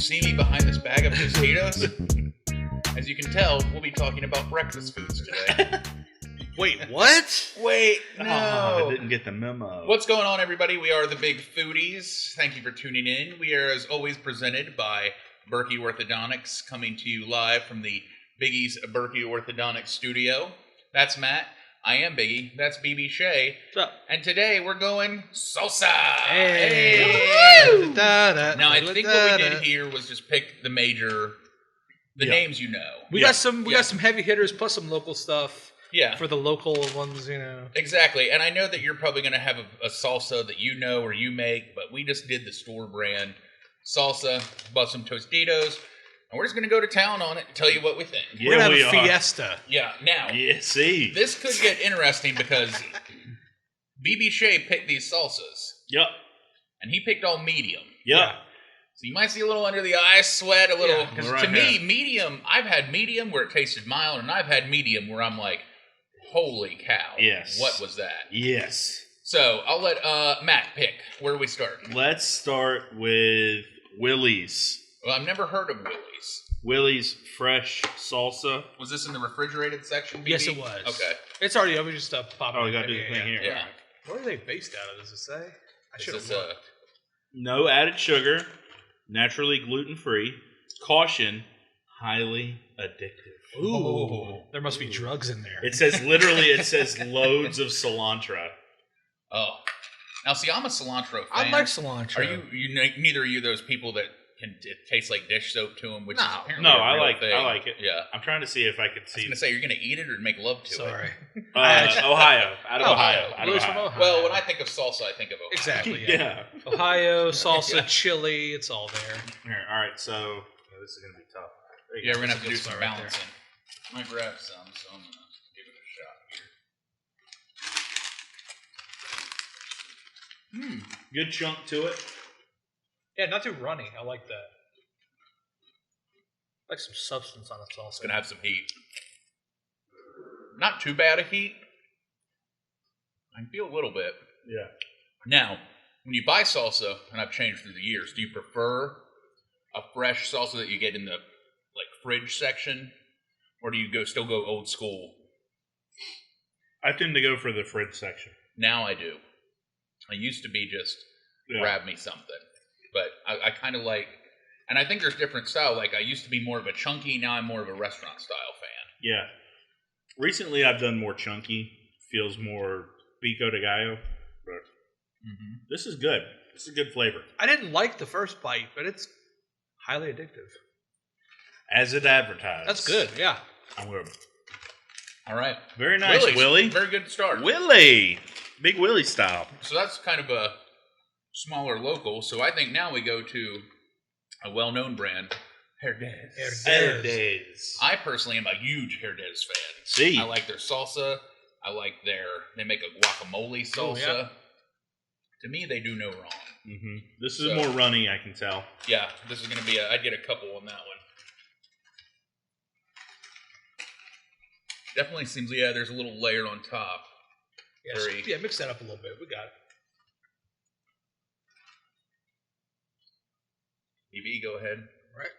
see me behind this bag of Tostitos? As you can tell, we'll be talking about breakfast foods today. Wait, what? Wait, no. Oh, I didn't get the memo. What's going on, everybody? We are the Big Foodies. Thank you for tuning in. We are, as always, presented by Berky Orthodontics, coming to you live from the Biggie's Berky Orthodontics studio. That's Matt. I am Biggie. That's BB Shea. What's up? And today we're going salsa. Hey. Now, I think what we did here was just pick the names you know. We got some heavy hitters plus some local stuff. Yeah. For the local ones, you know. Exactly. And I know that you're probably going to have a salsa that you know or you make, but we just did the store brand salsa, bought some Tostitos, and we're just going to go to town on it and tell you what we think. Yeah, we're going to have a fiesta. Yeah. Now, see. This could get interesting because BB Shea picked these salsas. Yep. And he picked all medium. Yep. So you might see a little under the eye sweat, a little. Yeah, Because right to me, here. medium, I've had medium where it tasted mild, and I've had medium where I'm like, holy cow. Yes. What was that? Yes. So I'll let Matt pick. Where do we start? Let's start with Willie's. Well, I've never heard of Willie's. Willie's fresh salsa. Was this in the refrigerated section, BB? Yes, it was. Okay. It's already over. Just pop. Oh, you got to do the thing here. Yeah. What are they based out of? Does it say? I should have This is, looked. No added sugar. Naturally gluten-free. Caution, highly addictive. Ooh. There must be drugs in there. It says loads of cilantro. Oh. Now, see, I'm a cilantro fan. I like cilantro. Are you neither are you those people that it tastes like dish soap to them, which is apparently No, a I real like thing. I like it. Yeah. I'm trying to see if I could I was see. going to say, you're going to eat it or make love to Sorry. it? Ohio. Out of Ohio. Ohio. Out of Louis from Ohio. Ohio. Well, when I think of salsa, I think of Ohio. Exactly. Yeah. Ohio, salsa, Yeah. chili, it's all there. Here, all right, so this is going to be tough. There you Yeah, go. we're going to have to do That's a some good start right balancing. I might grab some, so I'm going to give it a shot here. Good chunk to it. Yeah, not too runny. I like that. I like some substance on the salsa. It's going to have some heat. Not too bad a heat. I can feel a little bit. Yeah. Now, when you buy salsa, and I've changed through the years, do you prefer a fresh salsa that you get in the fridge section, or do you still go old school? I tend to go for the fridge section. Now I do. I used to be just grab me something, but I kind of like, and I think there's different style. Like I used to be more of a chunky, now I'm more of a restaurant style fan. Yeah. Recently, I've done more chunky. Feels more pico de gallo. But this is good. This is good flavor. I didn't like the first bite, but it's highly addictive. As it advertised. That's good, yeah. I'm good. All right. Very nice, Willie's, Willie. Very good start. Willie. Big Willie style. So that's kind of a smaller local. So I think now we go to a well-known brand, Herdez. Herdez. I personally am a huge Herdez fan. See. I like their salsa. I like they make a guacamole salsa. Oh, yeah. To me, they do no wrong. Mm-hmm. This is more runny, I can tell. Yeah, this is going to be I'd get a couple on that one. Definitely seems, there's a little layer on top. Yeah, mix that up a little bit. We got it. EV, go ahead. All right.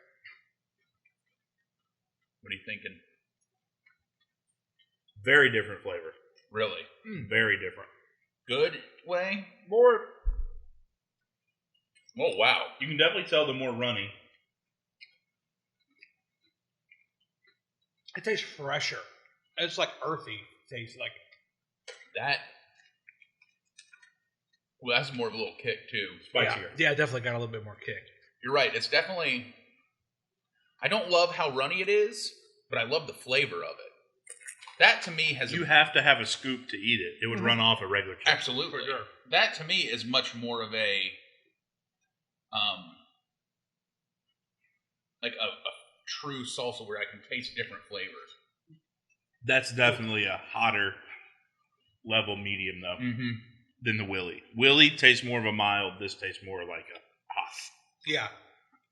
What are you thinking? Very different flavor. Really? Very different. Good way? More. Oh, wow. You can definitely tell the more runny. It tastes fresher. It's like earthy taste, like Well, that's more of a little kick, too. Spicier. Yeah, definitely got a little bit more kick. You're right. It's definitely... I don't love how runny it is, but I love the flavor of it. That, to me, has... You have to have a scoop to eat it. It would run off a regular chip. Absolutely. That, to me, is much more of a... like a true salsa where I can taste different flavors. That's definitely a hotter level medium, though, than the Willie. Willie tastes more of a mild. This tastes more like a hot. Yeah.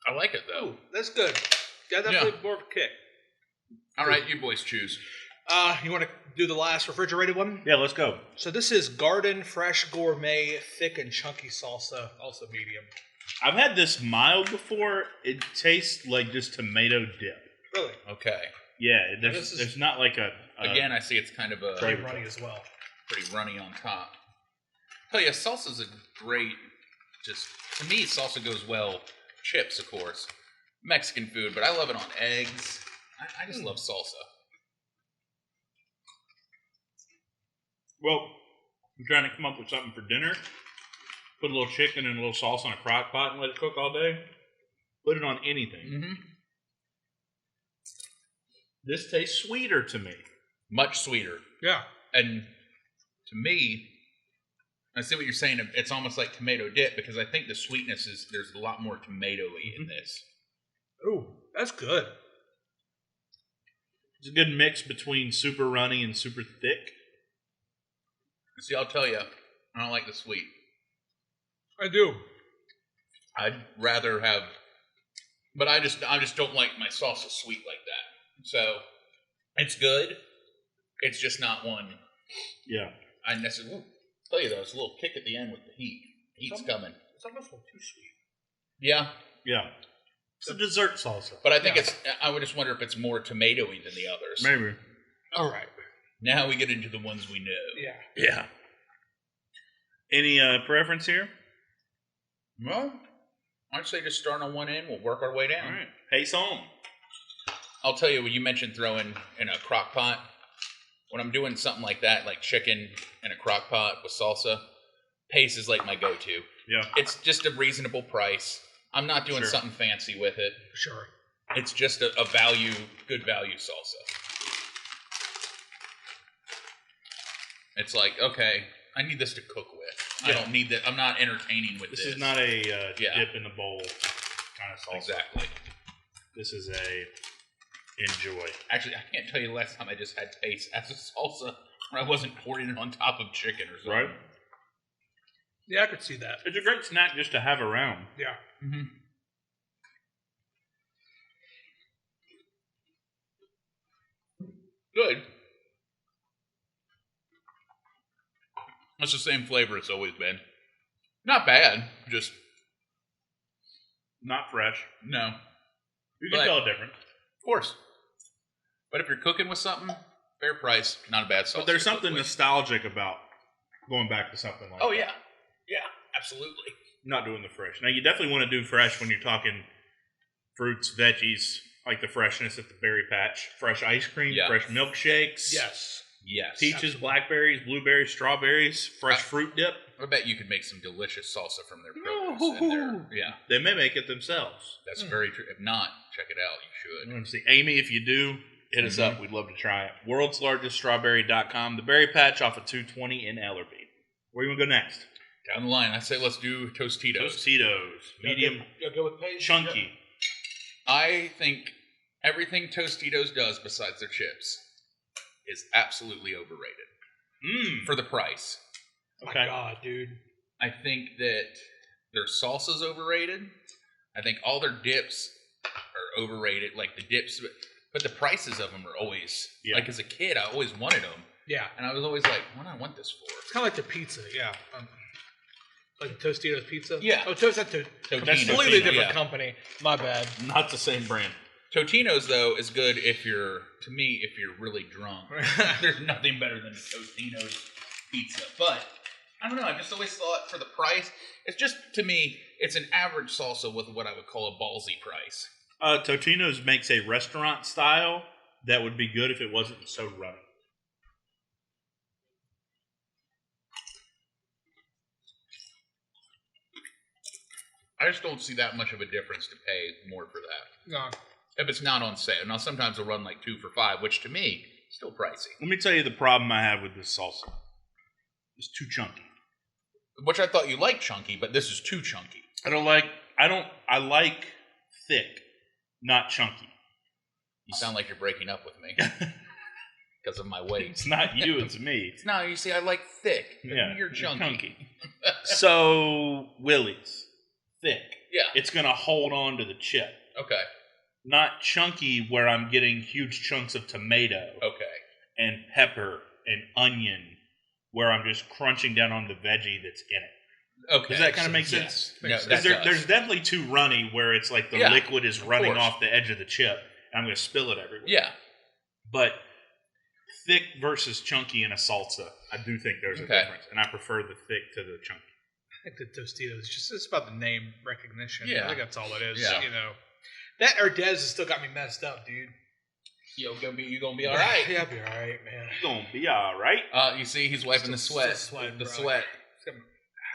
I like it, though. Ooh, that's good. Yeah, definitely more of a kick. All right, you boys choose. You want to do the last refrigerated one? Yeah, let's go. So this is Garden Fresh Gourmet Thick and Chunky Salsa, also medium. I've had this mild before. It tastes like just tomato dip. Really? Okay. Yeah, there's not like a Again, I see it's kind of a Pretty runny as well. pretty runny on top. Tell you, salsa's a great. Just to me, salsa goes well. Chips, of course, Mexican food, but I love it on eggs. I just love salsa. Well, I'm trying to come up with something for dinner. Put a little chicken and a little sauce on a crock pot and let it cook all day. Put it on anything. Mm-hmm. This tastes sweeter to me. Much sweeter. Yeah. And to me, I see what you're saying. It's almost like tomato dip because I think the sweetness is there's a lot more tomatoey in this. Ooh, that's good. It's a good mix between super runny and super thick. See, I'll tell you, I don't like the sweet. I do. I'd rather have, but I just don't like my salsa sweet like that. So it's good. It's just not one. Yeah. I necessarily tell you though, it's a little kick at the end with the heat. Heat's coming. It's almost a little too sweet. Yeah, Yeah. It's a dessert salsa. but I think I would just wonder if it's more tomatoey than the others. Maybe. All right. Now we get into the ones we know. Yeah. Yeah. Any preference here? Well, I'd say just start on one end. We'll work our way down. All right. Pace on. I'll tell you, when you mentioned throwing in a crock pot, when I'm doing something like that, like chicken in a crock pot with salsa, Pace is like my go-to. Yeah. It's just a reasonable price. I'm not doing something fancy with it. Sure. It's just a value, good value salsa. It's like, okay, I need this to cook with. I don't need that. I'm not entertaining with this. This is not a dip in the bowl kind of salsa. Exactly. This is a enjoy. Actually, I can't tell you the last time I just had Pace as a salsa where I wasn't pouring it on top of chicken or something. Right? Yeah, I could see that. It's a great snack just to have around. Yeah. Mm-hmm. Good. It's the same flavor it's always been. Not bad. Just Not fresh. no. You can But- tell a difference. Of course. But if you're cooking with something, fair price, not a bad sauce. But there's to cook something with. nostalgic about going back to something like Oh that. yeah, yeah, absolutely. Not doing the fresh. Now, you definitely want to do fresh when you're talking fruits, veggies, like the freshness at the berry patch. Fresh ice cream, Yeah. fresh milkshakes. Yes. Yes. Peaches, blackberries, blueberries, strawberries, fresh fruit dip. I bet you could make some delicious salsa from their produce. And their, yeah, They may make it themselves. that's very true. If not, check it out. You I should. want to see. Amy, if you do, hit us up. We'd love to try it. worldslargeststrawberry.com. The berry patch off of 220 in Ellerby. Where you want to go next? Down the line, I say let's do Tostitos. Tostitos. Medium, You'll go with Pace? chunky. I think everything Tostitos does besides their chips is absolutely overrated for the price. My Okay. God, dude. I think that their salsa's overrated. I think all their dips are overrated. Like the dips, but the prices of them are always like as a kid, I always wanted them, Yeah. and I was always like, "What do I want this for?" It's kind of like the pizza, yeah. Like the Tostitos pizza? Yeah. Oh, that's a Totino's, completely different yeah. company. My bad. Not the same brand. Totino's though is good if you're really drunk. There's nothing better than Totino's pizza. But I don't know. I just always thought for the price, it's just to me, it's an average salsa with what I would call a ballsy price. Totino's makes a restaurant style that would be good if it wasn't so runny. I just don't see that much of a difference to pay more for that. No. If it's not on sale. Now, sometimes they'll run like 2 for $5, which to me, is still pricey. Let me tell you the problem I have with this salsa. It's too chunky. Which I thought you liked chunky, but this is too chunky. I like thick, not chunky. You sound like you're breaking up with me because of my weight. It's not you, it's me. No, you see, I like thick. Yeah, You're chunky. So, Willie's, thick. Yeah. It's going to hold on to the chip. Okay. Not chunky where I'm getting huge chunks of tomato Okay. and pepper and onion where I'm just crunching down on the veggie that's in it. Okay. Does that kind of make Yes. sense? No, Makes that sense. does. There's definitely too runny where it's like the Yeah, liquid is running course. off the edge of the chip. And I'm going to spill it everywhere. Yeah. But thick versus chunky in a salsa, I do think there's a difference. And I prefer the thick to the chunky. I think the Tostitos, it's about the name recognition. Yeah. I think that's all it is. Yeah. You know, that Erdez has still got me messed up, dude. You gonna be all right. Yeah, I'll be all right, man. You're going to be all right. You see, he's wiping the sweat. Still sweating, the bro. sweat.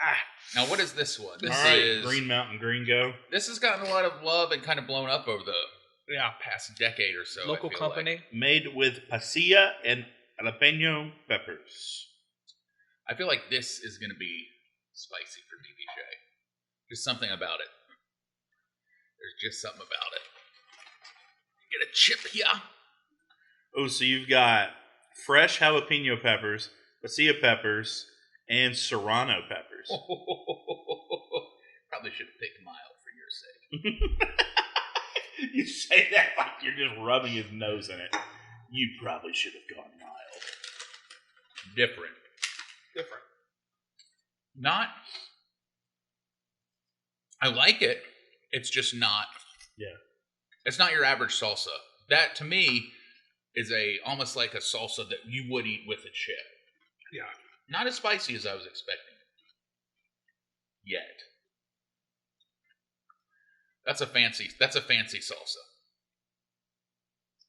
Ah, Now, what is this one? This All right, is Green Mountain Green Go. This has gotten a lot of love and kind of blown up over the yeah. past decade or so. Local I feel company. like. Made with pasilla and jalapeno peppers. I feel like this is going to be spicy for me, BJ. There's something about it. There's just something about it. Get a chip here. Oh, so you've got fresh jalapeno peppers, pasilla peppers, and serrano peppers. Probably should have picked mild for your sake. You say that like you're just rubbing his nose in it. You probably should have gone mild. Different. Not. I like it. It's just not. Yeah. It's not your average salsa. That to me is almost like a salsa that you would eat with a chip. Yeah. Not as spicy as I was expecting. Yet. That's a fancy salsa.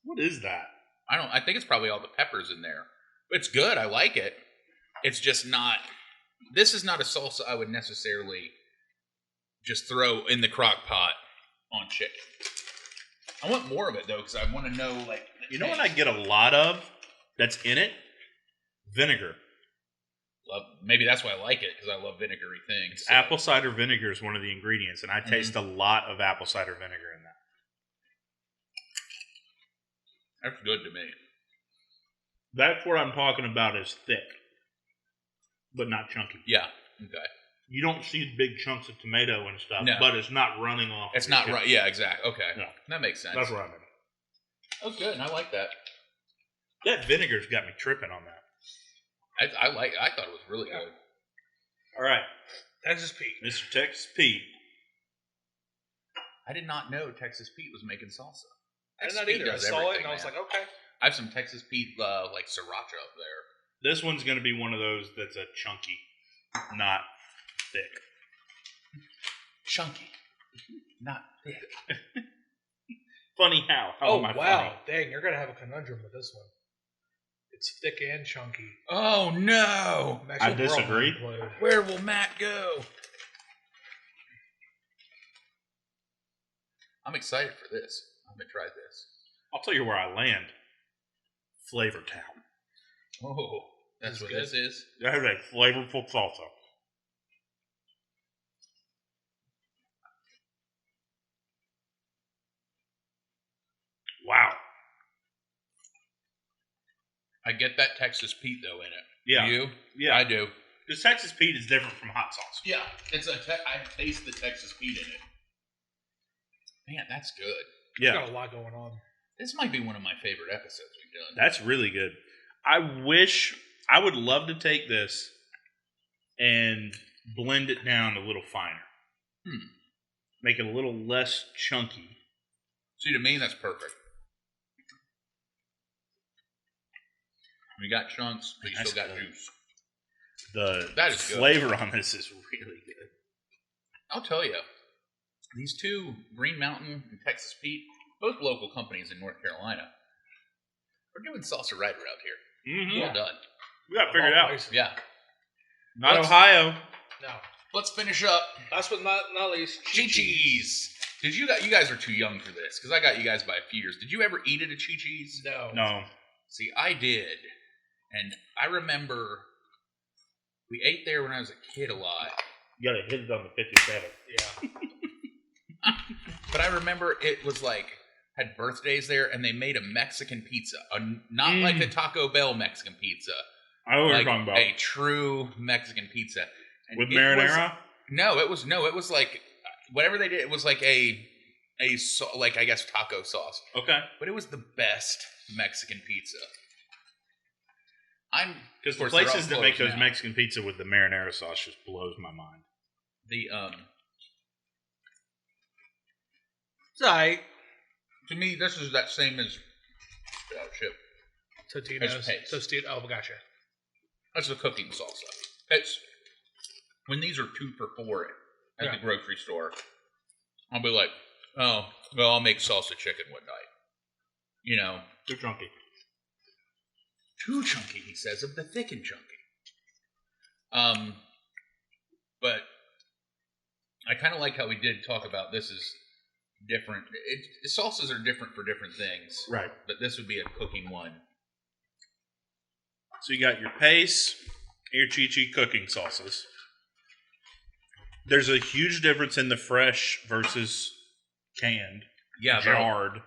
What is that? I think it's probably all the peppers in there. It's good. I like it. It's just not. This is not a salsa I would necessarily just throw in the crock pot on chicken. I want more of it though, because I want to know like. You know what I get a lot of that's in it? Vinegar. Maybe that's why I like it, because I love vinegary things. So. Apple cider vinegar is one of the ingredients, and I taste a lot of apple cider vinegar in that. That's good to me. That's what I'm talking about is thick, but not chunky. Yeah. Okay. You don't see big chunks of tomato and stuff, No. but it's not running off. It's not right. Yeah, exactly. Okay. No. That makes sense. That's what I mean. Oh, good. I like that. That vinegar's got me tripping on that. I thought it was really good. All right, Texas Pete. Mr. Texas Pete. I did not know Texas Pete was making salsa. I did Texas not Pete either. I does saw it everything, and I was man. like, okay. I have some Texas Pete like sriracha up there. This one's going to be one of those that's a chunky, not thick. Chunky, not thick. Funny how? How Oh, am I wow. funny? Dang, you're going to have a conundrum with this one. It's thick and chunky. Oh no! I disagree. Where will Matt go? I'm excited for this. I'm gonna try this. I'll tell you where I land. Flavor Town. Oh, that's This is what good. this is. That is a flavorful salsa. Wow. I get that Texas Pete though in it. Yeah. Do you? Yeah. I do. Because Texas Pete is different from hot sauce. Yeah, I taste the Texas Pete in it. Man, that's good. You Yeah. got a lot going on. This might be one of my favorite episodes we've done. That's really good. I would love to take this and blend it down a little finer. Make it a little less chunky. See, to me, that's perfect. You got chunks, but you That's still got good. juice. The is good. flavor on this is really good. I'll tell you, these two, Green Mountain and Texas Pete, both local companies in North Carolina, we're doing salsa right around here. Mm-hmm. Well done. We got to figure it out. Places. Yeah. Not Let's- Ohio. No. Let's finish up. Last but not least, Chi-Chi's. Did you guys are too young for this, because I got you guys by a few years. Did you ever eat at a Chi-Chi's? No. No. See, I did. And I remember we ate there when I was a kid a lot. You got to hit it on the 57. Yeah. But I remember it was like, had birthdays there, and they made a Mexican pizza. Not like a Taco Bell Mexican pizza. I know what Like you're talking about. a true Mexican pizza. And With it marinara? was, it was like, whatever they did, it was like like, I guess, taco sauce. Okay. But it was the best Mexican pizza. Because the of course, they're places all that make closed those now. Mexican pizza with the marinara sauce just blows my mind. The It's all right. to me, this is that same as Totino's. paste. Tostito. Oh, gotcha. That's the cooking salsa. It's when these are 2 for $4 at the grocery store. I'll be like, oh, well, I'll make salsa chicken one night. You know, Too chunky. too chunky, he says, of the thick and chunky. But I kind of like how we did talk about this is different. Salsas are different for different things. Right. But this would be a cooking one. So you got your paste, your Chi-Chi cooking sauces. There's a huge difference in the fresh versus canned, Yeah, jarred.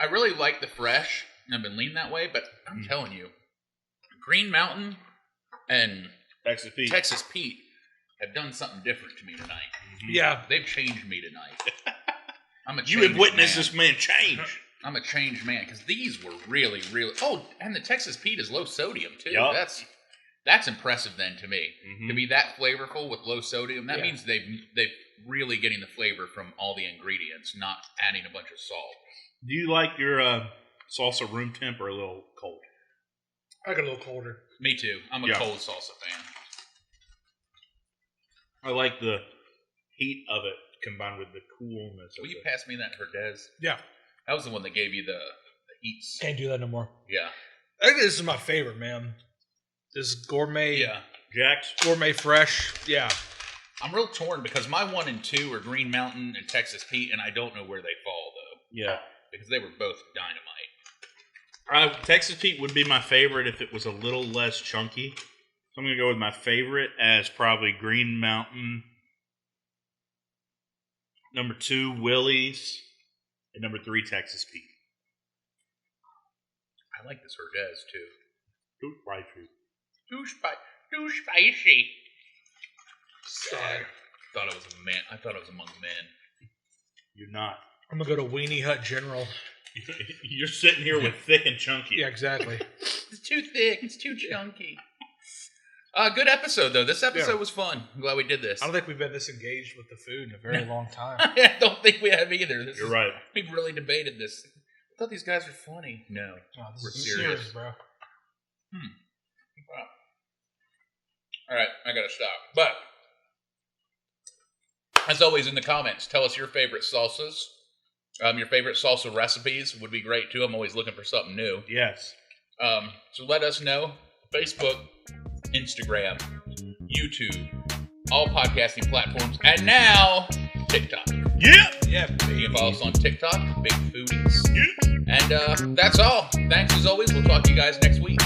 I really like the fresh. I've been leaning that way, but I'm telling you, Green Mountain and Texas Pete have done something different to me tonight. Yeah. They've changed me tonight. You have witnessed this man change. I'm a changed man because these were really, really. Oh, and the Texas Pete is low sodium too. Yep. That's impressive then to me. Mm-hmm. To be that flavorful with low sodium, that means they've really getting the flavor from all the ingredients, not adding a bunch of salt. Do you like your salsa room temp or a little cold? I like it a little colder. Me too. I'm a cold salsa fan. I like the heat of it combined with the coolness. Will you pass me that Herdez? Yeah. That was the one that gave you the heat. Can't do that no more. Yeah. I think this is my favorite, man. This gourmet. Yeah. Jack's Gourmet fresh. Yeah. I'm real torn because my 1 and 2 are Green Mountain and Texas Pete, and I don't know where they fall though. Yeah. Because they were both dynamite. Texas Pete would be my favorite if it was a little less chunky. So I'm going to go with my favorite as probably Green Mountain. Number 2, Willie's. And number 3, Texas Pete. I like this Herdez too. Too spicy. Too spicy. Sad. Thought it was a man. I thought it was among men. You're not. I'm going to go to Weenie Hut General. You're sitting here with thick and chunky. Yeah, exactly. It's too thick. It's too chunky. Good episode though. This episode was fun. I'm glad we did this. I don't think we've been this engaged with the food in a very long time. I don't think we have either. You're right. We've really debated this. I thought these guys were funny. No, This we're is serious, bro. Wow. All right, I gotta stop. But as always, in the comments, tell us your favorite salsas. Your favorite salsa recipes would be great too. I'm always looking for something new. Yes. So let us know. Facebook, Instagram, YouTube, all podcasting platforms, and now TikTok. Yeah. Yeah, You can follow us on TikTok, Big Foodies. Yeah. And that's all. Thanks as always. We'll talk to you guys next week.